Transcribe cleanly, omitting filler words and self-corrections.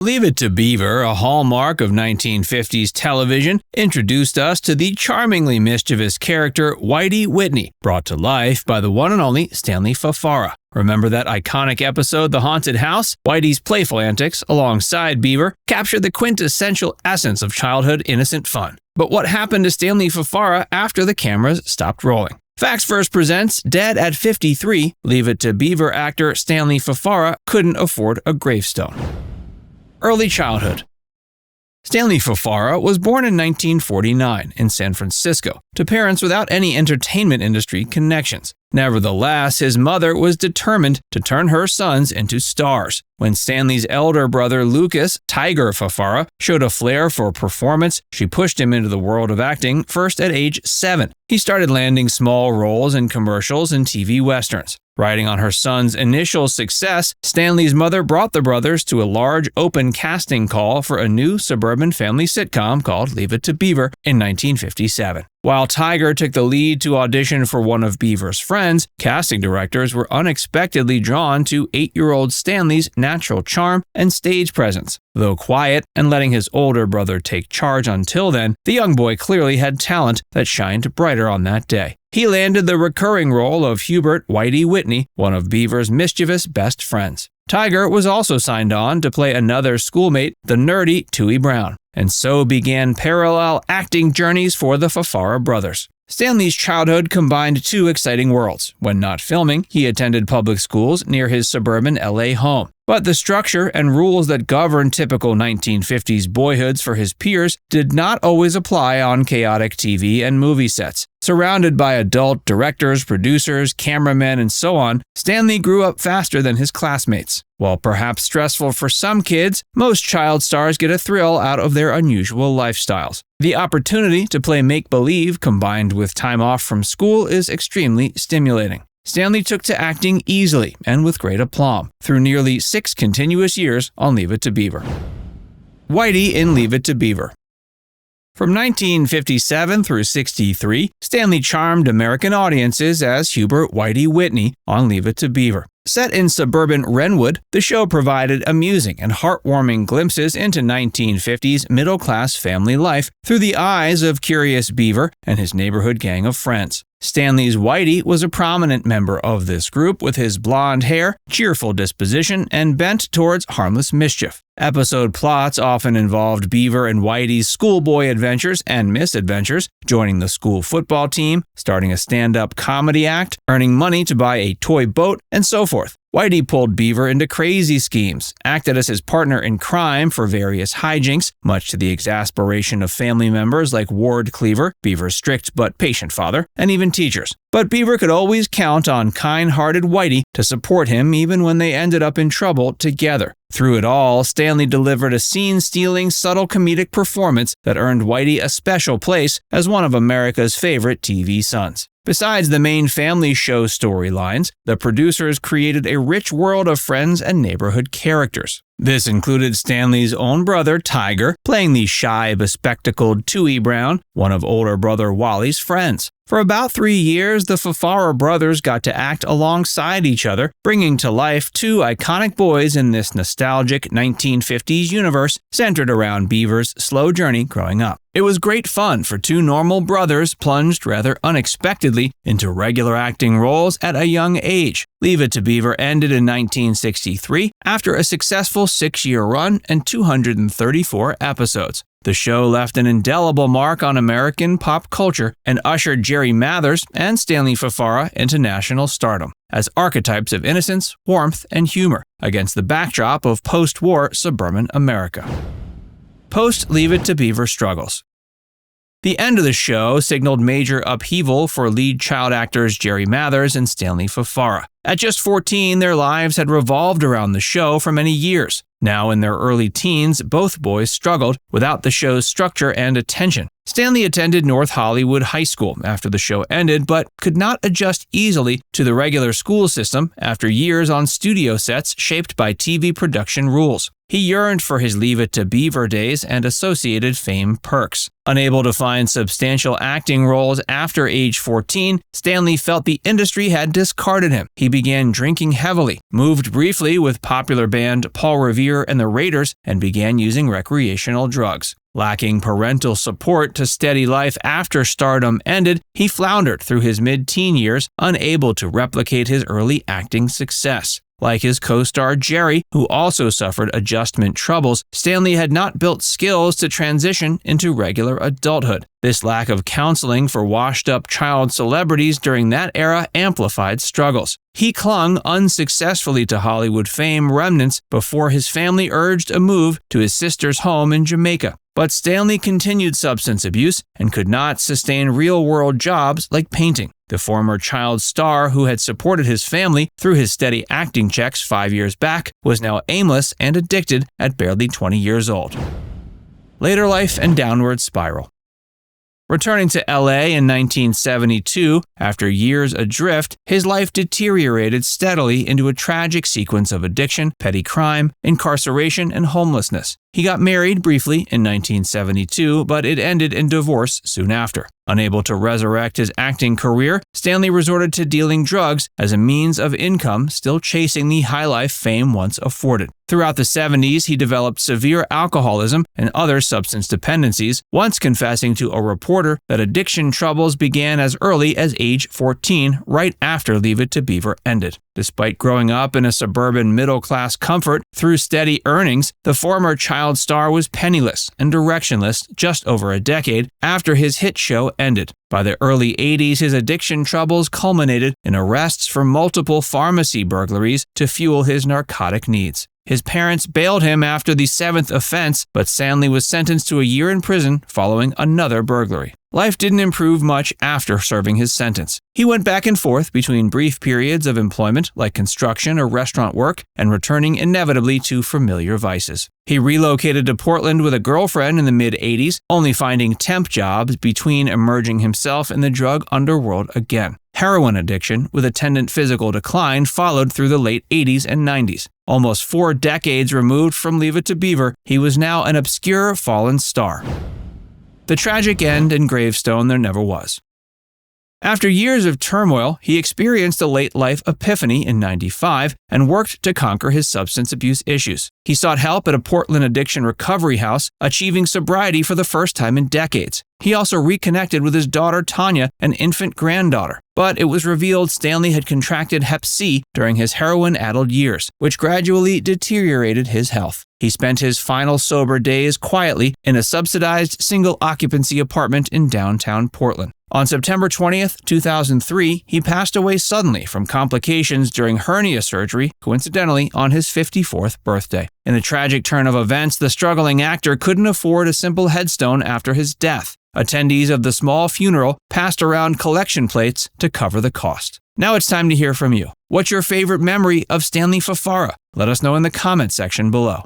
Leave It to Beaver, a hallmark of 1950s television, introduced us to the charmingly mischievous character Whitey Whitney, brought to life by the one and only Stanley Fafara. Remember that iconic episode, The Haunted House? Whitey's playful antics, alongside Beaver, captured the quintessential essence of childhood innocent fun. But what happened to Stanley Fafara after the cameras stopped rolling? Facts First presents, dead at 53, Leave It to Beaver actor Stanley Fafara couldn't afford a gravestone. Early childhood. Stanley Fafara was born in 1949 in San Francisco to parents without any entertainment industry connections. Nevertheless, his mother was determined to turn her sons into stars. When Stanley's elder brother Lucas, Tiger Fafara, showed a flair for performance, she pushed him into the world of acting, first at age 7. He started landing small roles in commercials and TV westerns. Riding on her son's initial success, Stanley's mother brought the brothers to a large open casting call for a new suburban family sitcom called Leave It to Beaver in 1957. While Tiger took the lead to audition for one of Beaver's friends, casting directors were unexpectedly drawn to 8-year-old Stanley's natural charm and stage presence. Though quiet and letting his older brother take charge until then, the young boy clearly had talent that shined brighter on that day. He landed the recurring role of Hubert Whitey Whitney, one of Beaver's mischievous best friends. Tiger was also signed on to play another schoolmate, the nerdy Tooey Brown. And so began parallel acting journeys for the Fafara brothers. Stanley's childhood combined two exciting worlds. When not filming, he attended public schools near his suburban LA home. But the structure and rules that governed typical 1950s boyhoods for his peers did not always apply on chaotic TV and movie sets. Surrounded by adult directors, producers, cameramen, and so on, Stanley grew up faster than his classmates. While perhaps stressful for some kids, most child stars get a thrill out of their unusual lifestyles. The opportunity to play make-believe combined with time off from school is extremely stimulating. Stanley took to acting easily and with great aplomb through nearly 6 continuous years on Leave It to Beaver. Whitey in Leave It to Beaver. From 1957 through 63, Stanley charmed American audiences as Hubert Whitey Whitney on Leave It to Beaver. Set in suburban Renwood, the show provided amusing and heartwarming glimpses into 1950s middle-class family life through the eyes of curious Beaver and his neighborhood gang of friends. Stanley's Whitey was a prominent member of this group with his blonde hair, cheerful disposition, and bent towards harmless mischief. Episode plots often involved Beaver and Whitey's schoolboy adventures and misadventures, joining the school football team, starting a stand-up comedy act, earning money to buy a toy boat, and so forth. Whitey pulled Beaver into crazy schemes, acted as his partner in crime for various hijinks, much to the exasperation of family members like Ward Cleaver, Beaver's strict but patient father, and even teachers. But Beaver could always count on kind-hearted Whitey to support him even when they ended up in trouble together. Through it all, Stanley delivered a scene-stealing, subtle comedic performance that earned Whitey a special place as one of America's favorite TV sons. Besides the main family show storylines, the producers created a rich world of friends and neighborhood characters. This included Stanley's own brother, Tiger, playing the shy, bespectacled Tooey Brown, one of older brother Wally's friends. For about 3 years, the Fafara brothers got to act alongside each other, bringing to life 2 iconic boys in this nostalgic 1950s universe centered around Beaver's slow journey growing up. It was great fun for 2 normal brothers plunged rather unexpectedly into regular acting roles at a young age. Leave It to Beaver ended in 1963 after a successful 6-year run and 234 episodes. The show left an indelible mark on American pop culture and ushered Jerry Mathers and Stanley Fafara into national stardom as archetypes of innocence, warmth, and humor against the backdrop of post-war suburban America. Post-Leave It to Beaver struggles. The end of the show signaled major upheaval for lead child actors Jerry Mathers and Stanley Fafara. At just 14, their lives had revolved around the show for many years. Now in their early teens, both boys struggled without the show's structure and attention. Stanley attended North Hollywood High School after the show ended, but could not adjust easily to the regular school system after years on studio sets shaped by TV production rules. He yearned for his Leave It to Beaver days and associated fame perks. Unable to find substantial acting roles after age 14, Stanley felt the industry had discarded him. He began drinking heavily, moved briefly with popular band Paul Revere and the Raiders, and began using recreational drugs. Lacking parental support to steady life after stardom ended, he floundered through his mid-teen years, unable to replicate his early acting success. Like his co-star Jerry, who also suffered adjustment troubles, Stanley had not built skills to transition into regular adulthood. This lack of counseling for washed-up child celebrities during that era amplified struggles. He clung unsuccessfully to Hollywood fame remnants before his family urged a move to his sister's home in Jamaica. But Stanley continued substance abuse and could not sustain real-world jobs like painting. The former child star who had supported his family through his steady acting checks 5 years back was now aimless and addicted at barely 20 years old. Later life and downward spiral. Returning to LA in 1972, after years adrift, his life deteriorated steadily into a tragic sequence of addiction, petty crime, incarceration, and homelessness. He got married briefly in 1972, but it ended in divorce soon after. Unable to resurrect his acting career, Stanley resorted to dealing drugs as a means of income, still chasing the high life fame once afforded. Throughout the 70s, he developed severe alcoholism and other substance dependencies, once confessing to a reporter that addiction troubles began as early as age 14, right after Leave It to Beaver ended. Despite growing up in a suburban middle-class comfort through steady earnings, the former child star was penniless and directionless just over a decade after his hit show ended. By the early 80s, his addiction troubles culminated in arrests for multiple pharmacy burglaries to fuel his narcotic needs. His parents bailed him after the 7th offense, but Stanley was sentenced to a year in prison following another burglary. Life didn't improve much after serving his sentence. He went back and forth between brief periods of employment like construction or restaurant work and returning inevitably to familiar vices. He relocated to Portland with a girlfriend in the mid-80s, only finding temp jobs between emerging himself in the drug underworld again. Heroin addiction, with attendant physical decline, followed through the late 80s and 90s. Almost 4 decades removed from Leave It to Beaver, he was now an obscure fallen star. The tragic end in Gravestone there never was. After years of turmoil, he experienced a late-life epiphany in '95 and worked to conquer his substance abuse issues. He sought help at a Portland addiction recovery house, achieving sobriety for the first time in decades. He also reconnected with his daughter Tanya, an infant granddaughter. But it was revealed Stanley had contracted Hep C during his heroin-addled years, which gradually deteriorated his health. He spent his final sober days quietly in a subsidized single-occupancy apartment in downtown Portland. On September 20th, 2003, he passed away suddenly from complications during hernia surgery, coincidentally on his 54th birthday. In a tragic turn of events, the struggling actor couldn't afford a simple headstone after his death. Attendees of the small funeral passed around collection plates to cover the cost. Now it's time to hear from you. What's your favorite memory of Stanley Fafara? Let us know in the comment section below.